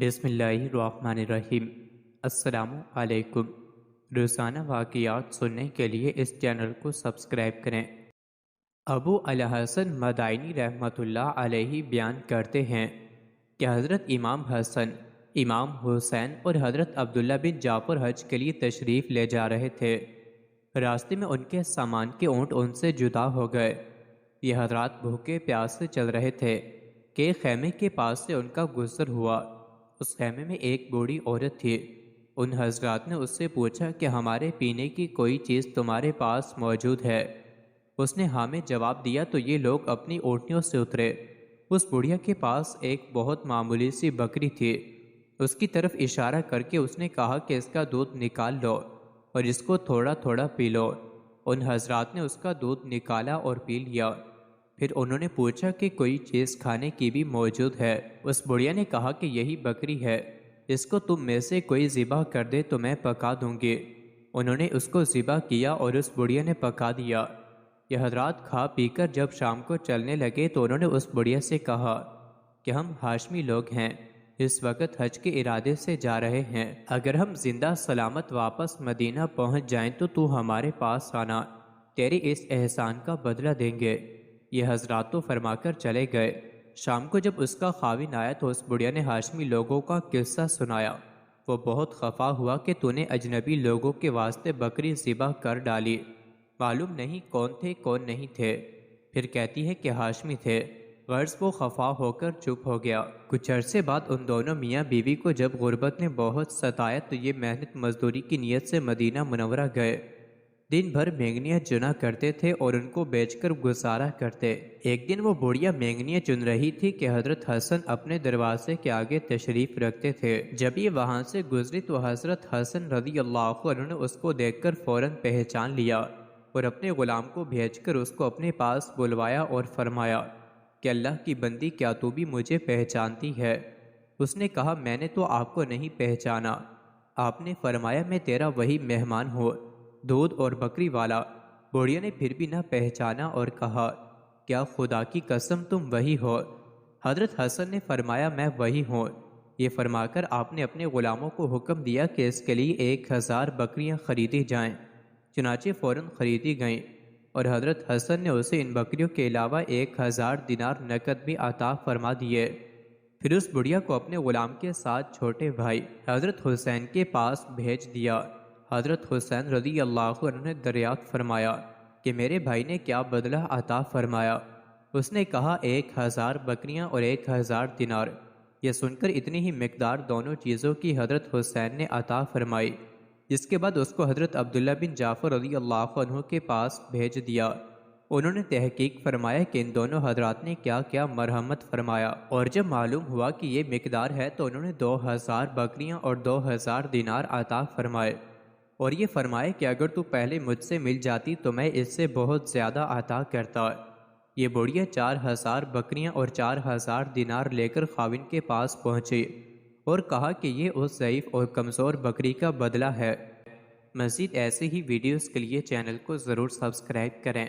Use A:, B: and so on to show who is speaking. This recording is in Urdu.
A: بسم اللہ الرحمن الرحیم۔ السلام علیکم۔ روزانہ واقعات سننے کے لیے اس چینل کو سبسکرائب کریں۔ ابو الحسن مدائنی رحمۃ اللہ علیہ بیان کرتے ہیں کہ حضرت امام حسن، امام حسین اور حضرت عبداللہ بن جعفر حج کے لیے تشریف لے جا رہے تھے۔ راستے میں ان کے سامان کے اونٹ ان سے جدا ہو گئے۔ یہ حضرات بھوکے پیاسے چل رہے تھے کہ خیمے کے پاس سے ان کا گزر ہوا۔ اس خیمے میں ایک بوڑھی عورت تھی۔ ان حضرات نے اس سے پوچھا کہ ہمارے پینے کی کوئی چیز تمہارے پاس موجود ہے؟ اس نے ہاں میں جواب دیا تو یہ لوگ اپنی اونٹنیوں سے اترے۔ اس بڑھیا کے پاس ایک بہت معمولی سی بکری تھی۔ اس کی طرف اشارہ کر کے اس نے کہا کہ اس کا دودھ نکال لو اور اس کو تھوڑا تھوڑا پی لو۔ ان حضرات نے اس کا دودھ نکالا اور پی لیا۔ پھر انہوں نے پوچھا کہ کوئی چیز کھانے کی بھی موجود ہے؟ اس بڑھیا نے کہا کہ یہی بکری ہے، اس کو تم میں سے کوئی ذبح کر دے تو میں پکا دوں گی۔ انہوں نے اس کو ذبح کیا اور اس بڑھیا نے پکا دیا۔ یہ حضرات کھا پی کر جب شام کو چلنے لگے تو انہوں نے اس بڑھیا سے کہا کہ ہم ہاشمی لوگ ہیں، اس وقت حج کے ارادے سے جا رہے ہیں، اگر ہم زندہ سلامت واپس مدینہ پہنچ جائیں تو ہمارے پاس آنا، تیرے اس احسان کا بدلہ دیں گے۔ یہ حضرات تو فرما کر چلے گئے۔ شام کو جب اس کا خاوند آیا تو اس بڑھیا نے ہاشمی لوگوں کا قصہ سنایا۔ وہ بہت خفا ہوا کہ تو نے اجنبی لوگوں کے واسطے بکری ذبح کر ڈالی، معلوم نہیں کون تھے کون نہیں تھے۔ پھر کہتی ہے کہ ہاشمی تھے، غرض وہ خفا ہو کر چپ ہو گیا۔ کچھ عرصے بعد ان دونوں میاں بیوی کو جب غربت نے بہت ستایا تو یہ محنت مزدوری کی نیت سے مدینہ منورہ گئے۔ دن بھر مینگنیاں چنا کرتے تھے اور ان کو بیچ کر گزارا کرتے۔ ایک دن وہ بڑھیا مینگنیاں چن رہی تھی کہ حضرت حسن اپنے دروازے کے آگے تشریف رکھتے تھے۔ جب یہ وہاں سے گزری تو حضرت حسن رضی اللہ عنہ نے اس کو دیکھ کر فوراً پہچان لیا اور اپنے غلام کو بھیج کر اس کو اپنے پاس بلوایا اور فرمایا کہ اللہ کی بندی، کیا تو بھی مجھے پہچانتی ہے؟ اس نے کہا میں نے تو آپ کو نہیں پہچانا۔ آپ نے فرمایا میں تیرا وہی مہمان ہوں، دودھ اور بکری والا۔ بوڑھیا نے پھر بھی نہ پہچانا اور کہا کیا خدا کی قسم تم وہی ہو؟ حضرت حسن نے فرمایا میں وہی ہوں۔ یہ فرما کر آپ نے اپنے غلاموں کو حکم دیا کہ اس کے لیے 1000 بکریاں خریدی جائیں۔ چنانچہ فوراً خریدی گئیں اور حضرت حسن نے اسے ان بکریوں کے علاوہ 1000 دینار نقد بھی عطا فرما دیے۔ پھر اس بڑھیا کو اپنے غلام کے ساتھ چھوٹے بھائی حضرت حسین کے پاس بھیج دیا۔ حضرت حسین رضی اللہ عنہ نے دریافت فرمایا کہ میرے بھائی نے کیا بدلہ عطا فرمایا؟ اس نے کہا 1000 بکریاں اور 1000 دینار۔ یہ سن کر اتنی ہی مقدار دونوں چیزوں کی حضرت حسین نے عطا فرمائی۔ جس کے بعد اس کو حضرت عبداللہ بن جعفر رضی اللہ عنہ کے پاس بھیج دیا۔ انہوں نے تحقیق فرمایا کہ ان دونوں حضرات نے کیا کیا مرحمت فرمایا، اور جب معلوم ہوا کہ یہ مقدار ہے تو انہوں نے 2000 بکریاں اور 2000 دینار عطا فرمائے، اور یہ فرمائے کہ اگر تو پہلے مجھ سے مل جاتی تو میں اس سے بہت زیادہ عطا کرتا۔ یہ بڑھیا 4000 بکریاں اور 4000 دینار لے کر خاوند کے پاس پہنچی اور کہا کہ یہ اس ضعیف اور کمزور بکری کا بدلہ ہے۔ مزید ایسے ہی ویڈیوز کے لیے چینل کو ضرور سبسکرائب کریں۔